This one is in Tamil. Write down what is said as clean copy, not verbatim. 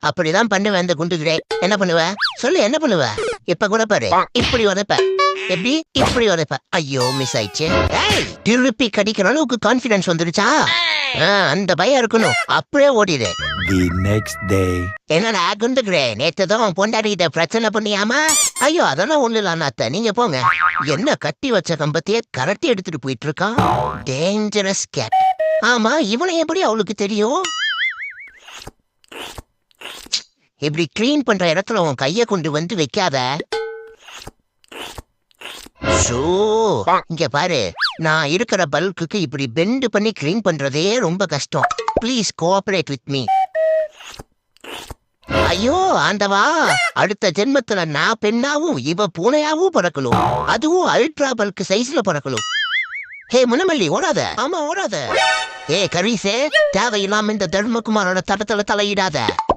அப்படிதான் பண்ணுவேன் இந்த குண்டுகிறே. என்ன பண்ணுவ சொல்லு, என்ன பண்ணுவ? இப்ப கூட பாரு, இப்படி உதைப்ப. எப்படி? இப்படி உதைப்ப. ஐயோ மிஸ் ஆயிடுச்சு. திருப்பி கடிக்கிற அளவுக்கு கான்பிடன்ஸ் வந்துருச்சா? அந்த பயம் இருக்கணும். அப்படியே ஓடிடு. The next day. என்னடா குண்டுகிறே, நேத்துதான் பொண்டாடிக்கிட்ட பிரச்சனை பண்ணியாமா? ஐயோ அதெல்லாம் ஒண்ணு இல்ல அண்ணாத்த, நீங்க போங்க. என்ன கட்டி வச்ச கம்பத்தையே கரட்டி எடுத்துட்டு போயிட்டு இருக்கான். Dangerous cat. ஆமா, இவனை எப்படி அவளுக்கு தெரியும்? இப்படி கிளீன் பண்ற இடத்துல உன் கைய கொண்டு வந்து வைக்காத. இங்க பாரு, நான் இருக்கிற பல்குக்கு இப்படி பெண்ட் பண்ணி கிளீன் பண்றதே ரொம்ப கஷ்டம். Please cooperate with me. ஐயோ ஆண்டவா, அடுத்த ஜென்மத்துல நான் பெண்ணாவும் இவ பூனையாவும் பிறக்கணும். அதுவும் அல்ட்ரா பல்க் சைஸ்ல பிறக்கணும். ஹே முனமல்லி, ஓடாத. ஆமா ஓடாத. கரீசே, தேவையில்லாம இந்த தர்மகுமாரோட தடத்துல தலையிடாத.